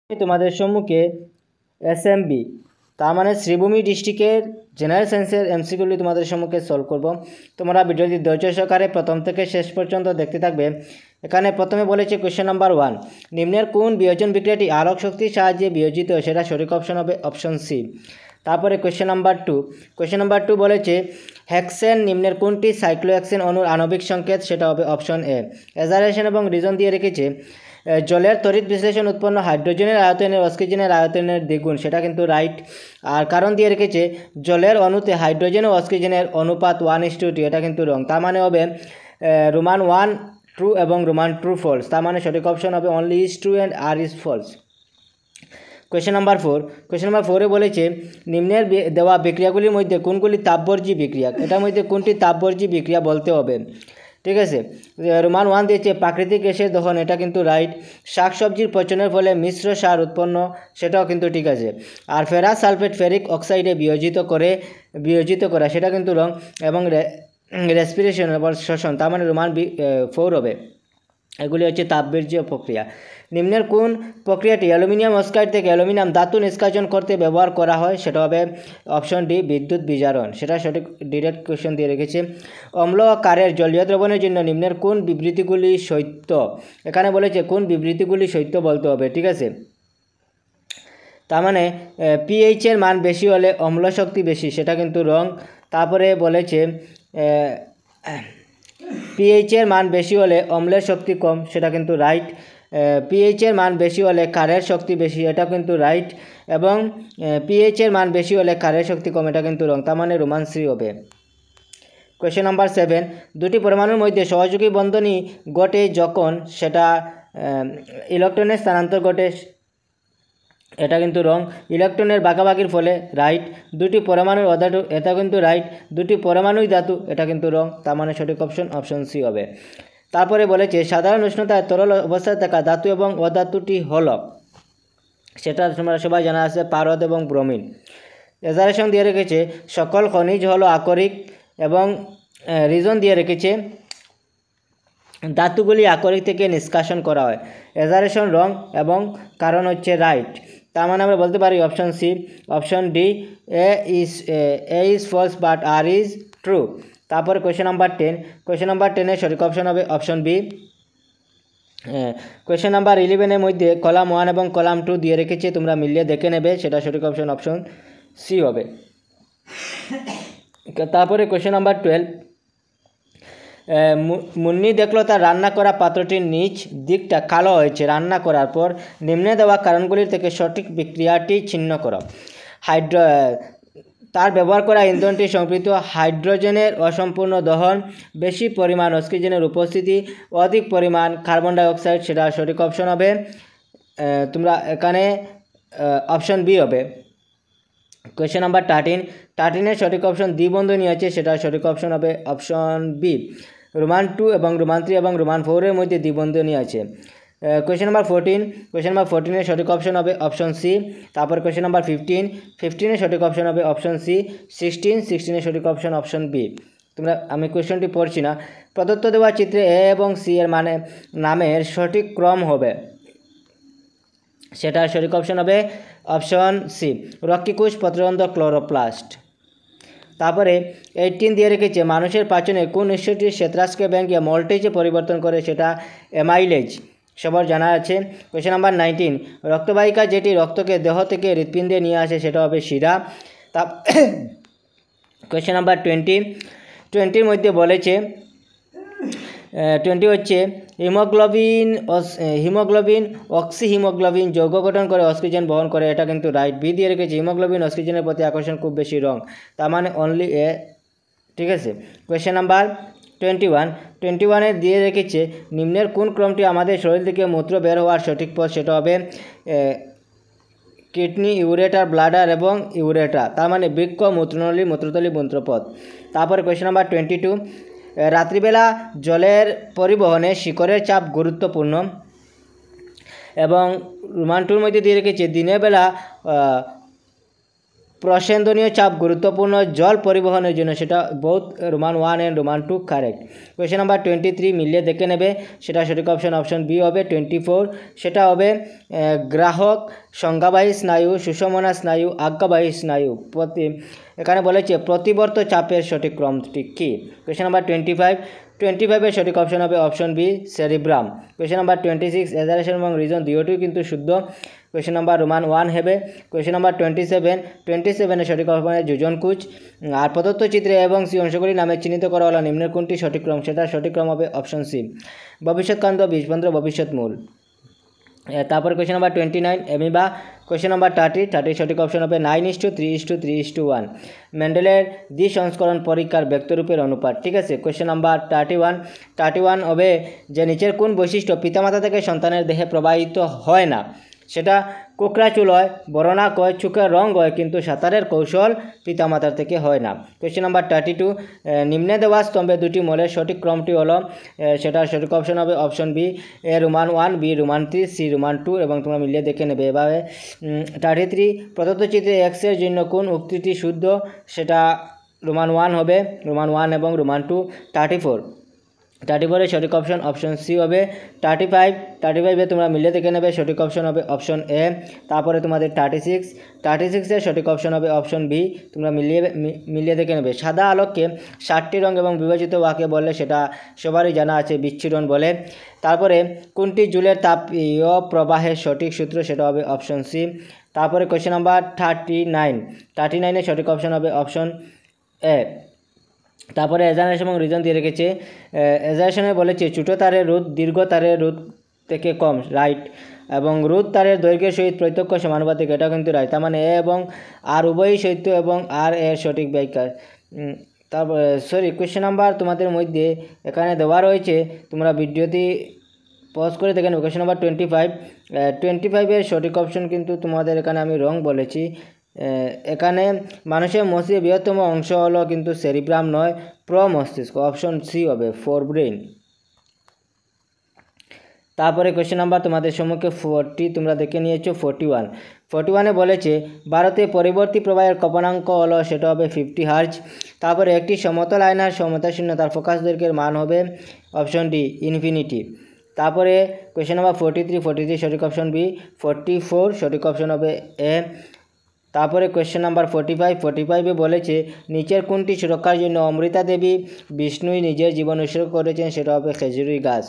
তোমাদের সম্মুখে এসএমবি তার মানে শ্রীভূমি ডিস্ট্রিক্টের জেনারেল সায়েন্সের এমসিকিউগুলি তোমাদের সম্মুখে সলভ করব। তোমরা ভিডিওটি ধৈর্য সহকারে প্রথম থেকে শেষ পর্যন্ত দেখতে থাকবে। এখানে প্রথমে বলেছে কোয়েশ্চেন নাম্বার 1, নিম্নের কোন বিয়োজন বিক্রিয়াটি আলোক শক্তির সাহায্যে বিয়োজিত, সেটা সঠিক অপশন হবে অপশন সি। তারপরে কোয়েশ্চেন নাম্বার 2 বলেছে হেক্সেন নিম্নের কোনটি সাইক্লোহেক্সেন অণুর আণবিক সংকেত, সেটা হবে অপশন এ। এজারেশন এবং রিজন দিয়ে রেখেছে জলের তড়িৎ বিশ্লেষণ উৎপন্ন হাইড্রোজেনের আয়তনের অক্সিজেনের আয়তনের দ্বিগুণ, সেটা কিন্তু রাইট। আর কারণ দিয়ে রেখেছে জলের অণুতে হাইড্রোজেন ও অক্সিজেনের অনুপাত 1:2, এটা কিন্তু রং। তার মানে হবে রোমান 1 ট্রু এবং রোমান 2 ফলস। তার মানে সঠিক অপশন হবে only is true and R is false. Question number 4 বলেছে নিম্নের দেওয়া বিক্রিয়াগুলির মধ্যে কোনগুলি তাপবর্জী বিক্রিয়া, এটার মধ্যে কোনটি তাপবর্জী বিক্রিয়া বলতে হবে। ঠিক আছে, রোমান 1 দিয়েছে প্রাকৃতিক গ্যাসের দহন, এটা কিন্তু রাইট। শাকসবজির পচনের ফলে মিশ্র সার উৎপন্ন, সেটাও কিন্তু ঠিক আছে। আর ফেরাস সালফেট ফেরিক অক্সাইডে বিয়োজিত করা, সেটা কিন্তু রং। এবং রেসপিরেশন বা শ্বসন, তার মানে রোমান 4 হবে। এগুলি হচ্ছে তাপবর্জ্য প্রক্রিয়া। নিম্নের কোন প্রক্রিয়াটি অ্যালুমিনিয়াম অক্সাইড থেকে অ্যালুমিনিয়াম ধাতু নিষ্কাশন করতে ব্যবহার করা হয়, সেটা হবে অপশন ডি বিদ্যুৎ বিজারণ, সেটা সঠিক ডিরেক্ট কোয়েশ্চন দিয়ে রেখেছে। অম্ল ও ক্ষারের জলীয় দ্রবণের জন্য নিম্নের কোন বিবৃতিগুলি সত্য, এখানে বলেছে কোন বিবৃতিগুলি সত্য বলতে হবে। ঠিক আছে, তার মানে পিএইচের মান বেশি হলে অম্ল শক্তি বেশি, সেটা কিন্তু রং। তারপরে বলেছে পিএইচের মান বেশি হলে অম্লের শক্তি কম, সেটা কিন্তু রাইট। পিএইচের মান বেশি হলে ক্ষারের শক্তি বেশি, এটা কিন্তু রাইট। এবং পিএইচের মান বেশি হলে ক্ষারের শক্তি কম, এটা কিন্তু রং। তার মানে রোমান 3 হবে। কোয়েশ্চেন নাম্বার 7, দুটি পরমাণুর মধ্যে সহযোগী বন্ধনী ঘটে যখন সেটা ইলেকট্রনের স্থানান্তর ঘটে, এটা কিন্তু রং। ইলেকট্রনের ভাগাভাগির ফলে, রাইট। দুটি পরমাণুর অধাতু, এটা কিন্তু রাইট। দুটি পরমাণুই ধাতু, এটা কিন্তু রং। তার মানে সঠিক অপশন সি হবে। তারপরে বলেছে সাধারণ উষ্ণতায় তরল অবস্থায় থাকা ধাতু এবং অধাতুটি হলো, সেটা তোমরা সবাই জানা আছে পারদ এবং ব্রোমিন। এজারেশন দিয়ে রেখেছে সকল খনিজ হলো আকরিক, এবং রিজন দিয়ে রেখেছে ধাতুগুলি আকরিক থেকে নিষ্কাশন করা হয়। এজারেশন রং এবং কারণ হচ্ছে রাইট। তার মানে আমরা বলতে পারি option C. Option D A is false but R is true. তারপরে কোয়েশ্চেন নাম্বার 10 সঠিক অপশন হবে অপশন বি। কোয়েশ্চেন নাম্বার 11 মধ্যে কলাম 1 এবং কলাম 2 দিয়ে রেখেছে, তোমরা মিলিয়ে দেখে নেবে, সেটা সঠিক অপশন সি হবে। তারপরে কোয়েশ্চেন নাম্বার 12, মুন্নি দেখলো তার রান্না করা পাত্রটির নিচ দিকটা কালো হয়েছে রান্না করার পর, নিম্নে দেওয়া কারণগুলির থেকে সঠিক বিক্রিয়াটি চিহ্ন করো। তার ব্যবহার করা ইন্ধনটি সম্পৃক্ত হাইড্রোজেনের অসম্পূর্ণ দহন, বেশি পরিমাণ অক্সিজেনের উপস্থিতি, অধিক পরিমাণ কার্বন ডাইঅক্সাইড, সেটা সঠিক অপশন হবে তোমরা এখানে অপশন বি হবে। কোয়েশ্চেন নাম্বার 13 সঠিক অপশন দ্বিবন্ধনী আছে, সেটা সঠিক অপশন হবে অপশন বি। রোমান 2 এবং রোমান 3 এবং রোমান 4 এর মধ্যে দ্বিবন্ধনী আছে। কোয়েশ্চেন নাম্বার 14 সঠিক অপশন হবে অপশন সি। তারপর কোয়েশ্চেন নাম্বার 15 সঠিক অপশন হবে অপশন সি। 16 সঠিক অপশন বি। তোমরা, আমি কোয়েশ্চনটি পড়ছি না। প্রদত্ত দেওয়া চিত্রে এ এবং সি এর মানে নামের সঠিক ক্রম হবে, সেটা সঠিক অপশন হবে অপশন সি। রক্ষীকোষ, পত্ররন্ধ্র, ক্লোরোপ্লাস্ট। তারপরে 18 দিয়ে রেখেছে মানুষের পাচনে কোন নিঃসরটি শ্বেতরাজকে ভেঙে মল্টেজে পরিবর্তন করে, সেটা অ্যামাইলেজ, সবার জানা আছে। কোয়েশ্চেন নাম্বার 19, রক্তবাহিকা যেটি রক্তকে দেহ থেকে হৃৎপিণ্ডে নিয়ে আসে, সেটা হবে শিরা। কোয়েশ্চেন নাম্বার 20 মধ্যে বলেছে 20 হচ্ছে হিমোগ্লোবিন অক্সিহিমোগ্লোবিন যৌগ গঠন করে অক্সিজেন বহন করে, এটা কিন্তু রাইট। বি দিয়ে রেখেছে হিমোগ্লোবিন অক্সিজেনের প্রতি আকর্ষণ খুব বেশি রং, তার মানে অনলি এ। ঠিক আছে, কোয়েশ্চেন নাম্বার 21 দিয়ে রেখেছে নিম্নের কোন ক্রমটি আমাদের শরীর থেকে মূত্র বের হওয়ার সঠিক পথ, সেটা হবে কিডনি, ইউরেটার, ব্লাডার এবং ইউরেটা, তার মানে বৃক্ক, মূত্রনলী, মূত্রথলি, মূত্রপথ। তারপরে কোয়েশ্চেন নাম্বার 22, রাত্রিবেলা জলের পরিবহনে শিকড়ের চাপ গুরুত্বপূর্ণ, এবং রোমান 2 মধ্যে দিয়ে রেখেছে দিনের বেলা প্রসেনদনীয় চাপ গুরুত্বপূর্ণ জল পরিবহনের জন্য, সেটা both Roman 1 and Roman 2 correct. Question number 23 মিলিয়ে দেখে নেবে, সেটা সঠিক অপশন বি হবে। 24 সেটা হবে গ্রাহক সংজ্ঞাবাহী স্নায়ু, সুষমনা স্নায়ু, আজ্ঞাবাহী স্নায়ু। এখানে বলেছে প্রতিবর্ত চাপের সঠিক ক্রমটি কী? কোয়েশ্চেন নাম্বার 25 সঠিক অপশন হবে option B cerebrum. Question number 26 assertion এবং রিজন দুটোই কিন্তু শুদ্ধ। কোয়েশ্চেন নাম্বার রোমান 1 হবে। কোয়েশ্চেন নাম্বার 27 সঠিক অপশন হবে যোজনকুচ। আর প্রদত্ত চিত্রে এবং সি অংশগুলি নামে চিহ্নিত করা হলো নিম্নের কোনটি সঠিক ক্রম? সেটা সঠিক ক্রম হবে অপশন সি ভবিষ্যৎকান্ত, বীজপন্দ্র, ভবিষ্যৎ মূল। তারপরে question number 29 amoeba. Question number 30 সঠিক অপশন হবে 9:3:3:1। মেন্ডেলের দ্বি-সংস্করণ পরীক্ষার ব্যক্তরূপের অনুপাত, ঠিক আছে। কোয়েশ্চেন নাম্বার 31 হবে যে নিচের কোন বৈশিষ্ট্য পিতামাতা থেকে সন্তানের দেহে প্রবাহিত হয় না? সেটা কোকড়া চুল হয়, বরণাক হয়, চোখের রং হয়, কিন্তু সাঁতারের কৌশল পিতামাতার থেকে হয় না। কোয়েশ্চেন নাম্বার 32 নিম্নে দেওয়া স্তম্ভে দুটি মৌলের সঠিক ক্রমটি হলো, সেটা সঠিক অপশন হবে option B A Roman 1, B Roman 3, C Roman 2, এবং তোমরা মিলিয়ে দেখে নেবে। এভাবে 33 প্রদত্ত চিত্রে এক্সের জন্য কোন উক্তিটি শুদ্ধ? সেটা রোমান 1 হবে, রোমান 1 এবং রোমান 2। 34 সঠিক অপশন সি হবে। 35 তোমরা মিলিয়ে দেখে নেবে, সঠিক অপশন হবে অপশন এ। তারপরে তোমাদের 36 সঠিক অপশন হবে অপশন বি, তোমরা মিলিয়ে দেখে নেবে। সাদা আলোককে 7টি রঙ এবং বিভাজিত ওয়াকে বললে সেটা সবারই জানা আছে, বিচ্ছুরণ বলে। তারপরে কোনটি জুলের তাপীয় প্রবাহের সঠিক সূত্র? সেটা হবে অপশন সি। তারপরে কোয়েশ্চেন নাম্বার 39 সঠিক অপশন হবে অপশন এ। তারপরে এজারেশন এবং রিজন দিয়ে রেখেছে। এজারেশনে বলেছে ছোটো তারের রোধ দীর্ঘ তারের রোধ থেকে কম, রাইট, এবং রোধ তারের দৈর্ঘ্যের সহিত প্রত্যক্ষ সমানুপাতিক, এটা কিন্তু রাইট। তার মানে এ এবং আর উভয়ই সত্য এবং আর এর সঠিক ব্যাখ্যা। তারপর কোয়েশ্চেন নাম্বার তোমাদের মধ্যে এখানে দেওয়া রয়েছে, তোমরা ভিডিওটি পজ করে দেখে নেবে। কোয়েশ্চেন নাম্বার 25 সঠিক অপশন কিন্তু তোমাদের এখানে আমি রং বলেছি। এখানে মানুষের মস্তিষ্কের বৃহত্তম অংশ হলো কিন্তু সেরিব্রাম নয়, প্রমস্তিষ্ক, অপশন সি হবে ফোর ব্রেন। তারপরে কোয়েশ্চেন নাম্বার তোমাদের সম্মুখে 40 তোমরা দেখে নিয়েছো। 41 বলেছে ভারতে পরিবর্তী প্রবাহের কম্পাঙ্ক হলো, সেটা হবে 50 হার্জ। তারপরে একটি সমতল আয়নার সমতাশূন্যতার ফোকাস দৈর্ঘ্যের মান হবে অপশন ডি ইনফিনিটি। তারপরে কোয়েশ্চেন নাম্বার 43 সঠিক অপশন বি। 44 সঠিক অপশন হবে এ। তারপরে কোয়েশ্চেন নাম্বার 45 বলেছে নিচের কোনটি সুরক্ষার জন্য অমৃতা দেবী বিষ্ণুই নিজের জীবন উৎসর্গ করেছেন? সেটা হবে খেজুরি গাছ।